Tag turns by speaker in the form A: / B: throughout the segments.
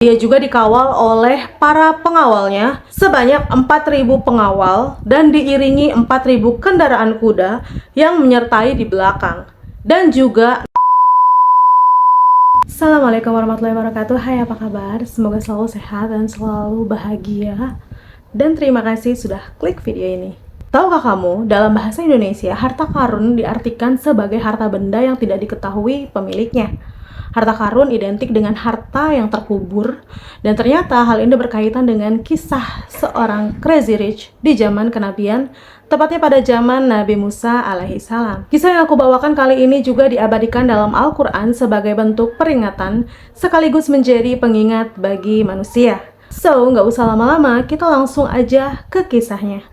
A: Dia juga dikawal oleh para pengawalnya sebanyak 4.000 pengawal dan diiringi 4.000 kendaraan kuda yang menyertai di belakang. Dan juga Assalamualaikum warahmatullahi wabarakatuh. Hai, apa kabar? Semoga selalu sehat dan selalu bahagia. Dan terima kasih sudah klik video ini. Tahukah kamu, dalam bahasa Indonesia, harta karun diartikan sebagai harta benda yang tidak diketahui pemiliknya. Harta karun identik dengan harta yang terkubur, dan ternyata hal ini berkaitan dengan kisah seorang crazy rich di zaman kenabian, tepatnya pada zaman Nabi Musa alaihissalam. Kisah yang aku bawakan kali ini juga diabadikan dalam Al-Quran sebagai bentuk peringatan, sekaligus menjadi pengingat bagi manusia. So, nggak usah lama-lama, kita langsung aja ke kisahnya.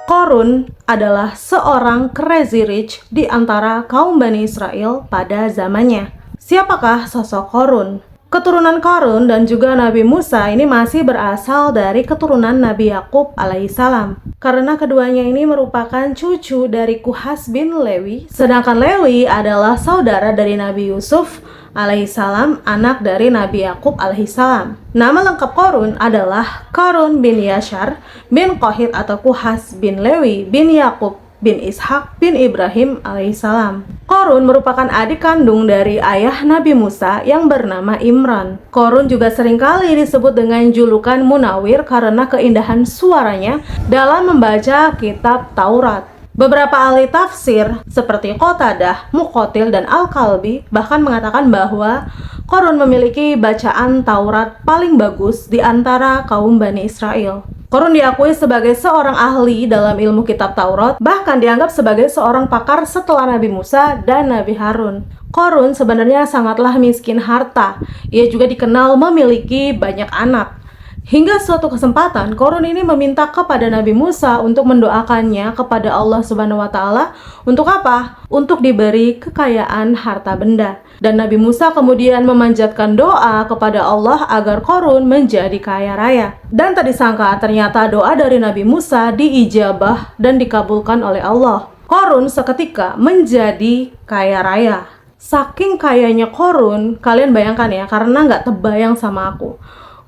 A: Korun adalah seorang crazy rich di antara kaum Bani Israel pada zamannya. Siapakah sosok Korun? Keturunan Korun dan juga Nabi Musa ini masih berasal dari keturunan Nabi Yakub alaihissalam. Karena keduanya ini merupakan cucu dari Kuhas bin Lewi, sedangkan Lewi adalah saudara dari Nabi Yusuf alaihissalam, anak dari Nabi Yakub alaihissalam. Nama lengkap Korun adalah Korun bin Yashar bin Qohit atau Kuhas bin Lewi bin Yakub bin Ishak bin Ibrahim alaihissalam. Korun merupakan adik kandung dari ayah Nabi Musa yang bernama Imran. Korun juga seringkali disebut dengan julukan Munawir karena keindahan suaranya dalam membaca kitab Taurat. Beberapa ahli tafsir seperti Qatadah, Muqatil, dan Al-Kalbi bahkan mengatakan bahwa Korun memiliki bacaan Taurat paling bagus di antara kaum Bani Israel. Korun diakui sebagai seorang ahli dalam ilmu kitab Taurat, bahkan dianggap sebagai seorang pakar setelah Nabi Musa dan Nabi Harun. Korun sebenarnya sangatlah miskin harta. Ia juga dikenal memiliki banyak anak. Hingga suatu kesempatan, Korun ini meminta kepada Nabi Musa untuk mendoakannya kepada Allah Subhanahu wa Ta'ala. Untuk apa? Untuk diberi kekayaan harta benda. Dan Nabi Musa kemudian memanjatkan doa kepada Allah agar Korun menjadi kaya raya. Dan tak disangka ternyata doa dari Nabi Musa diijabah dan dikabulkan oleh Allah. Korun seketika menjadi kaya raya. Saking kayanya Korun, kalian bayangkan ya, karena nggak terbayang sama aku.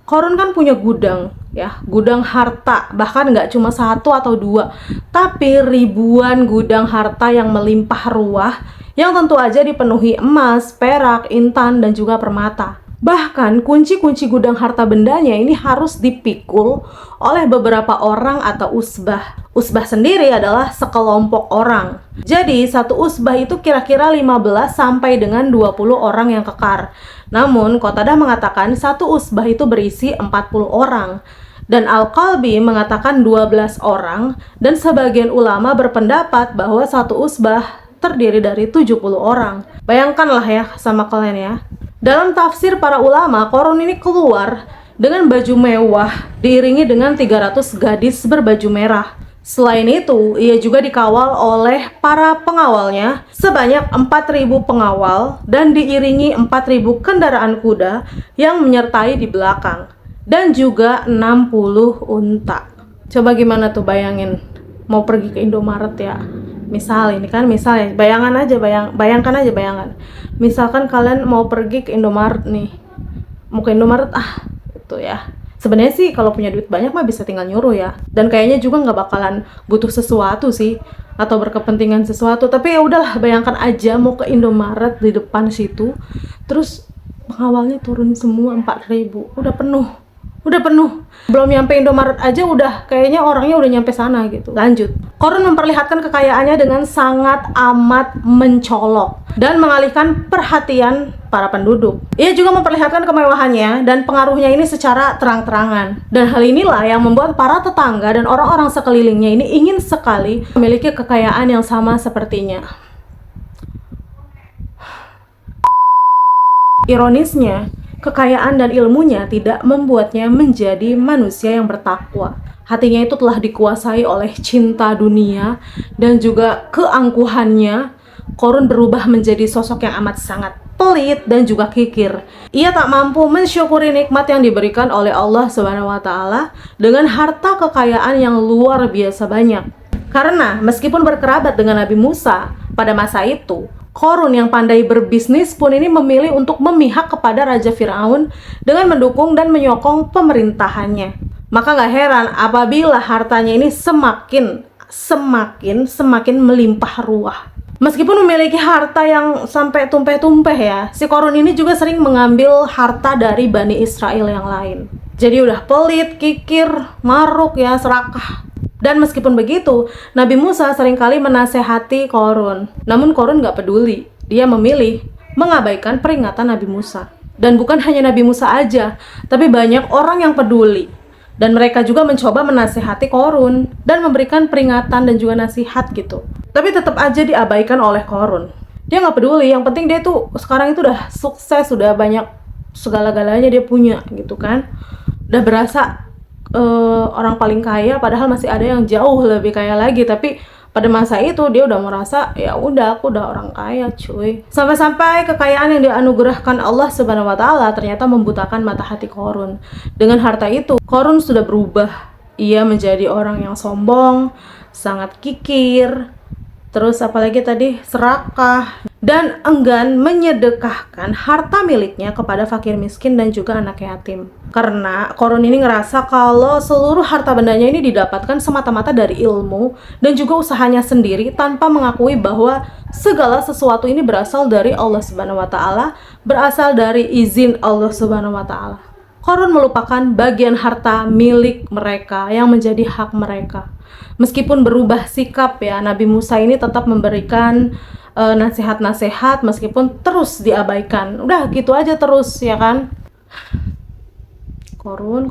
A: Korun kan punya gudang, ya, gudang harta, bahkan nggak cuma satu atau dua, tapi ribuan gudang harta yang melimpah ruah, yang tentu aja dipenuhi emas, perak, intan, dan juga permata. Bahkan kunci-kunci gudang harta bendanya ini harus dipikul oleh beberapa orang atau usbah. Usbah sendiri adalah sekelompok orang. Jadi satu usbah itu kira-kira 15 sampai dengan 20 orang yang kekar. Namun Qatadah mengatakan satu usbah itu berisi 40 orang. Dan Al-Kalbi mengatakan 12 orang. Dan sebagian ulama berpendapat bahwa satu usbah terdiri dari 70 orang. Bayangkanlah ya sama kalian ya. Dalam tafsir para ulama, Korun ini keluar dengan baju mewah diiringi dengan 300 gadis berbaju merah. Selain itu, ia juga dikawal oleh para pengawalnya sebanyak 4.000 pengawal dan diiringi 4.000 kendaraan kuda yang menyertai di belakang. Dan juga 60 unta. Coba gimana tuh bayangin, mau pergi ke Indomaret ya. Misal ini kan, misalnya bayangkan aja. Misalkan kalian mau pergi ke Indomaret nih. Mau ke Indomaret itu ya. Sebenarnya sih kalau punya duit banyak mah bisa tinggal nyuruh ya. Dan kayaknya juga nggak bakalan butuh sesuatu sih atau berkepentingan sesuatu. Tapi ya udahlah, bayangkan aja mau ke Indomaret di depan situ. Terus pengawalnya turun semua 4.000. Udah penuh. Belum nyampe Indomaret aja udah kayaknya orangnya udah nyampe sana gitu. Lanjut. Korun memperlihatkan kekayaannya dengan sangat amat mencolok dan mengalihkan perhatian para penduduk. Ia juga memperlihatkan kemewahannya dan pengaruhnya ini secara terang-terangan. Dan hal inilah yang membuat para tetangga dan orang-orang sekelilingnya ini ingin sekali memiliki kekayaan yang sama sepertinya. Ironisnya, kekayaan dan ilmunya tidak membuatnya menjadi manusia yang bertakwa. Hatinya itu telah dikuasai oleh cinta dunia dan juga keangkuhannya. Korun berubah menjadi sosok yang amat sangat pelit dan juga kikir. Ia tak mampu mensyukuri nikmat yang diberikan oleh Allah Subhanahu wa Ta'ala dengan harta kekayaan yang luar biasa banyak. Karena meskipun berkerabat dengan Nabi Musa pada masa itu, Korun yang pandai berbisnis pun ini memilih untuk memihak kepada Raja Firaun dengan mendukung dan menyokong pemerintahannya. Maka nggak heran apabila hartanya ini semakin melimpah ruah. Meskipun memiliki harta yang sampai tumpeh-tumpeh ya, si Korun ini juga sering mengambil harta dari Bani Israel yang lain. Jadi udah pelit, kikir, maruk ya, serakah. Dan meskipun begitu, Nabi Musa seringkali menasehati Korun. Namun Korun nggak peduli. Dia memilih mengabaikan peringatan Nabi Musa. Dan bukan hanya Nabi Musa aja, tapi banyak orang yang peduli. Dan mereka juga mencoba menasehati Korun dan memberikan peringatan dan juga nasihat gitu. Tapi tetap aja diabaikan oleh Korun. Dia nggak peduli, yang penting dia tuh sekarang itu udah sukses, sudah banyak segala-galanya dia punya gitu kan. Udah berasa orang paling kaya, padahal masih ada yang jauh lebih kaya lagi. Tapi pada masa itu dia udah merasa ya udah, aku udah orang kaya cuy. Sampai-sampai kekayaan yang dianugerahkan Allah Subhanahu wa taala ternyata membutakan mata hati Korun. Dengan harta itu Korun sudah berubah. Ia menjadi orang yang sombong, sangat kikir, terus apalagi tadi serakah, dan enggan menyedekahkan harta miliknya kepada fakir miskin dan juga anak yatim. Karena Korun ini ngerasa kalau seluruh harta bendanya ini didapatkan semata-mata dari ilmu dan juga usahanya sendiri, tanpa mengakui bahwa segala sesuatu ini berasal dari Allah Subhanahu wa taala, berasal dari izin Allah Subhanahu wa taala. Korun melupakan bagian harta milik mereka yang menjadi hak mereka. Meskipun berubah sikap ya, Nabi Musa ini tetap memberikan nasihat-nasihat meskipun terus diabaikan. Udah gitu aja terus ya kan. Korun.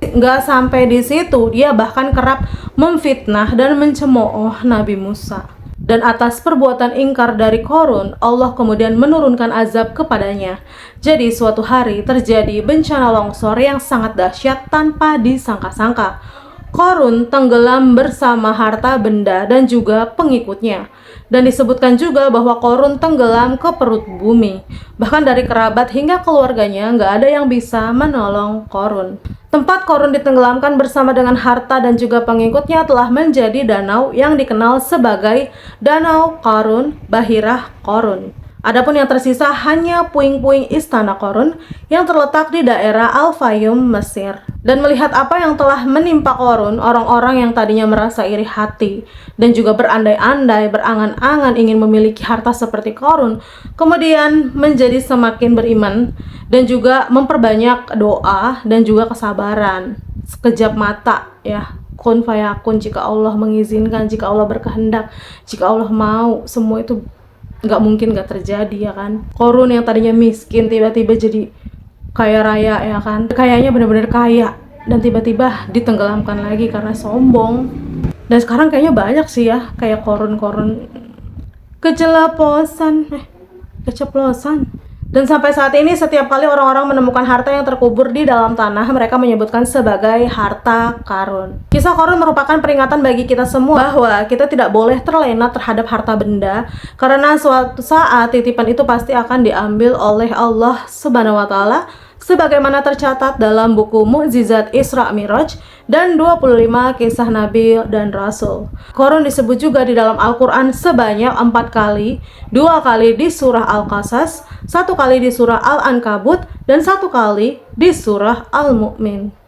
A: Nggak sampai di situ, dia bahkan kerap memfitnah dan mencemooh Nabi Musa. Dan atas perbuatan ingkar dari Korun, Allah kemudian menurunkan azab kepadanya. Jadi suatu hari terjadi bencana longsor yang sangat dahsyat tanpa disangka-sangka. Korun tenggelam bersama harta benda dan juga pengikutnya. Dan disebutkan juga bahwa Korun tenggelam ke perut bumi. Bahkan dari kerabat hingga keluarganya nggak ada yang bisa menolong Korun. Tempat Korun ditenggelamkan bersama dengan harta dan juga pengikutnya telah menjadi danau yang dikenal sebagai Danau Qarun, Bahirah Korun. Adapun yang tersisa hanya puing-puing istana Korun yang terletak di daerah Al-Fayum, Mesir. Dan melihat apa yang telah menimpa Korun, orang-orang yang tadinya merasa iri hati dan juga berandai-andai, berangan-angan ingin memiliki harta seperti Korun, kemudian menjadi semakin beriman dan juga memperbanyak doa dan juga kesabaran. Sekejap mata ya, kun fayakun, jika Allah mengizinkan, jika Allah berkehendak, jika Allah mau, semua itu nggak mungkin nggak terjadi ya kan. Korun yang tadinya miskin tiba-tiba jadi kaya raya ya kan, kayaknya benar-benar kaya, dan tiba-tiba ditenggelamkan lagi karena sombong. Dan sekarang kayaknya banyak sih ya kayak Korun keceplosan. Dan sampai saat ini setiap kali orang-orang menemukan harta yang terkubur di dalam tanah, mereka menyebutkan sebagai harta karun. Kisah Korun merupakan peringatan bagi kita semua bahwa kita tidak boleh terlena terhadap harta benda, karena suatu saat titipan itu pasti akan diambil oleh Allah Subhanahu wa taala, sebagaimana tercatat dalam buku Mukjizat Isra Miraj dan 25 kisah Nabi dan Rasul. Korun disebut juga di dalam Al-Quran sebanyak 4 kali, 2 kali di surah Al-Qasas, 1 kali di surah Al-Ankabut, dan 1 kali di surah Al-Mu'min.